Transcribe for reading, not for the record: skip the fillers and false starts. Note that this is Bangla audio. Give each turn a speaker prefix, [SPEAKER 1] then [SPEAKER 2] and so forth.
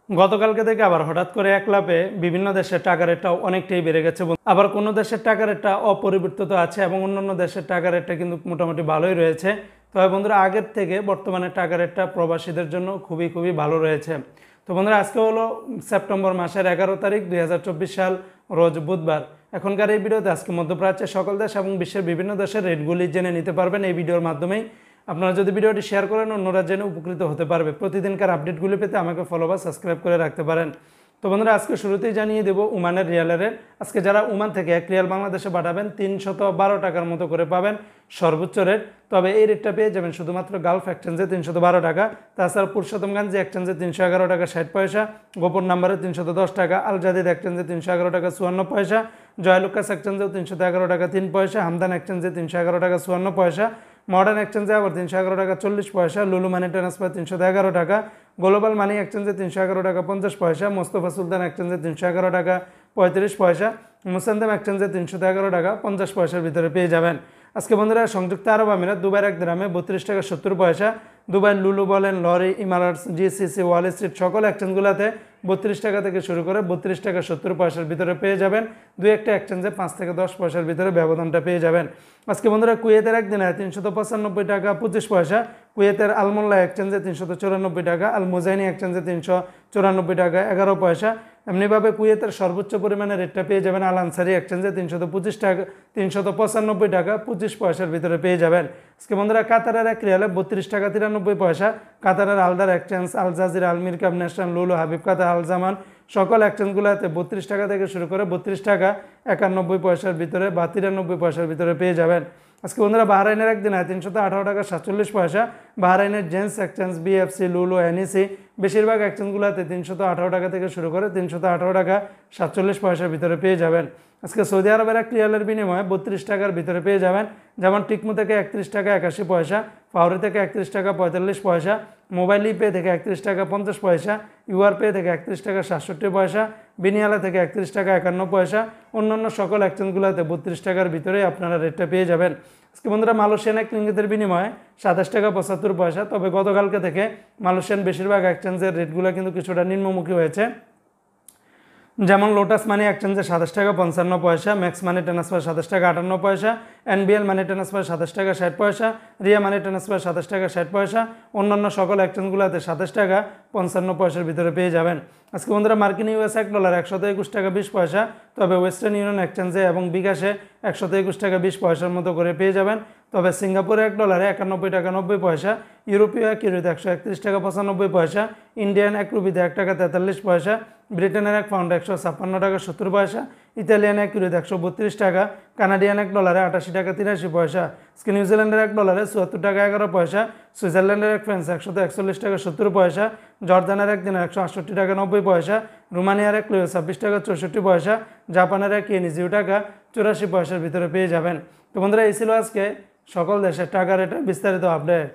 [SPEAKER 1] গতকালকে থেকে আবার হঠাৎ করে এক লাফে বিভিন্ন দেশের টাকা রেটটা অনেকটাই বেড়ে গেছে। আবার কোনো দেশের টাকা রেটটা অপরিবর্তিত আছে এবং অন্যান্য দেশের টাকা রেটটা কিন্তু মোটামুটি ভালোই রয়েছে। তবে বন্ধুরা, আগের থেকে বর্তমানে টাকা রেটটা প্রবাসীদের জন্য খুবই ভালো রয়েছে। তো বন্ধুরা, আজকে হলো সেপ্টেম্বর মাসের 11 তারিখ 2024 সাল, রোজ বুধবার। এখনকার এই ভিডিওতে আজকে মধ্যপ্রাচ্যের সকল দেশ এবং বিশ্বের বিভিন্ন দেশের রেটগুলি জেনে নিতে পারবেন এই ভিডিওর মাধ্যমেই। আপনারা যদি ভিডিওটি শেয়ার করেন, অন্যরা জেনে উপকৃত হতে পারবে। প্রতিদিনকার আপডেটগুলি পেতে আমাকে ফলো বা সাবস্ক্রাইব করে রাখতে পারেন। তো বন্ধুরা, আজকে শুরুতেই জানিয়ে দেব ওমানের রিয়ালের রেট। আজকে যারা ওমান থেকে 1 রিয়াল বাংলাদেশে পাঠাবেন 312 টাকার মতো করে পাবেন সর্বোচ্চ রেট। তবে এই রেটটা পেয়ে যাবেন শুধুমাত্র গালফ এক্সচেঞ্জে 312 টাকা। তাছাড়া পুরুষোত্তমগঞ্জ এক্সচেঞ্জে 311 টাকা 60 পয়সা, গোপন নাম্বারে 310 টাকা, আল জাদিদ এক্সচেঞ্জে 311 টাকা 54 পয়সা, জয়লুকাস এক্সচেঞ্জেও 311 টাকা 3 পয়সা, হামদান এক্সচেঞ্জে 311 টাকা 54 পয়সা, মডার্ন এক্সচেঞ্জে আবার 311 টাকা 40 পয়সা, লুলু মানি ট্রান্সফার 311 টাকা, গ্লোবাল মানি এক্সচেঞ্জে 311 টাকা 50 পয়সা, মোস্তফা সুলতান এক্সচেঞ্জে 311 টাকা 35 পয়সা, মুসান্দাম এক্সচেঞ্জে 311 টাকা 50 পয়সার ভিতরে পেয়ে যাবেন। আজকে বন্ধুরা, সংযুক্ত আরব আমিরাত দুবাইয়ের 1 দিরহামে 32 টাকা 70 পয়সা। দুবাই লুলু বলেন, লরি, ইমারাটস, জিসিসি, ওয়াল স্ট্রিট সকল এক্সচেঞ্জগুলোতে 32 টাকা থেকে শুরু করে 32 টাকা 70 পয়সার ভিতরে পেয়ে যাবেন। দুই একটা এক্সচেঞ্জে 5 থেকে 10 পয়সার ভিতরে ব্যবধানটা পেয়ে যাবেন। আজকে বন্ধুরা, কুয়েতের 1 দিনে 395 টাকা 25 পয়সা, কুয়েতের আলমোল্লা এক্সচেঞ্জে 394 টাকা, আল মুজাইনি এক্সচেঞ্জে 394 টাকা 11 পয়সা। এমনিভাবে কুয়েতের সর্বোচ্চ পরিমাণে রেটটা পেয়ে যাবেন আল আনসারি এক্সচেঞ্জে 325 টাকা 395 টাকা 25 পয়সার ভিতরে পেয়ে যাবেন। আজকে বন্ধুরা, কাতারের 1 রিয়ালে 32 টাকা 93 পয়সা, কাতারের আলদার এক্সচেঞ্জ, আল জাজিরা, আল মিরকাব, ন্যাশনাল, লুলু, হাবিব কাতার, আল জামান সকল এক্সচেঞ্জগুলোতে 32 টাকা থেকে শুরু করে 32 টাকা 91 পয়সার ভিতরে বা 93 পয়সার ভিতরে পেয়ে যাবেন। আজকে বন্ধুরা, বাহরাইনের 1 দিনে 318 টাকা 47 পয়সা, বাহরাইনের জেন্স এক্সচেঞ্জ, বিএফসি, লুলু, এনইসি বেশিরভাগ এক্সচেঞ্জগুলোতে 318 টাকা থেকে শুরু করে 318 টাকা 47 পয়সার ভিতরে পেয়ে যাবেন। আজকে সৌদি আরবের 1 রিয়ালের বিনিময়ে 32 টাকার ভিতরে পেয়ে যাবেন, যেমন টিকমু থেকে 31 টাকা 81 পয়সা, ফাউরি থেকে 31 টাকা 45 পয়সা, মোবাইল পে থেকে 31 টাকা 50 পয়সা, ইউআর পে থেকে 31 টাকা 67 পয়সা, বিনিয়ালা থেকে 31 টাকা 51 পয়সা। অন্যান্য সকল এক্সচেঞ্জগুলোতে 32 টাকার ভিতরেই আপনারা রেটটা পেয়ে যাবেন। আজকে বন্ধুরা, মালয়েশিয়ান 1 রিঙ্গিতের বিনিময়ে 27 টাকা 75 পয়সা। তবে গতকালকে থেকে মালয়েশিয়ান বেশিরভাগ এক্সচেঞ্জের রেটগুলো কিন্তু কিছুটা নিম্নমুখী হয়েছে। যেমন লোটাস মানি এক্সচেঞ্জে 27 টাকা 55 পয়সা, ম্যাক্স মানি ট্রান্সফার 27 টাকা 58 পয়সা, এনবিএল মানি ট্রান্সফার 27 টাকা 60 পয়সা, রিয়া মানি ট্রান্সফার 27 টাকা 60 পয়সা। অন্যান্য সকল এক্সচেঞ্জগুলোতে 27 টাকা 55 পয়সার ভিতরে পেয়ে যাবেন। আজকে বন্ধুরা, মার্কিন ইউএস $1 121 টাকা 20 পয়সা। তবে ওয়েস্টার্ন ইউনিয়ন এক্সচেঞ্জে এবং বিকাশে 121 টাকা 20 পয়সার মতো করে পেয়ে যাবেন। তবে সিঙ্গাপুরে $1 91 টাকা 90 পয়সা, ইউরোপীয় 1 ইউরোতে 131 টাকা 95 পয়সা, ইন্ডিয়ান 1 রুপিতে 1 টাকা 43 পয়সা, ব্রিটেনের 1 পাউন্ড 156 টাকা 70 পয়সা, ইতালিয়ান 1 ইউরোতে 132 টাকা, কানাডিয়ান $1 88 টাকা 83 পয়সা, নিউজিল্যান্ডের $1 74 টাকা 11 পয়সা, সুইজারল্যান্ডের 1 ফ্রান্স 141 টাকা 70 পয়সা, জর্দানের 1 দিনার 168 টাকা 90 পয়সা, রোমানিয়ার 1 লুয়ো 26 টাকা 64 পয়সা, জাপানের 1 ইয়েন 0 টাকা 84 পয়সার ভিতরে পেয়ে যাবেন। তো বন্ধুরা, এই ছিল আজকে সকল দেশের টাকা রেটের বিস্তারিত আপডেট।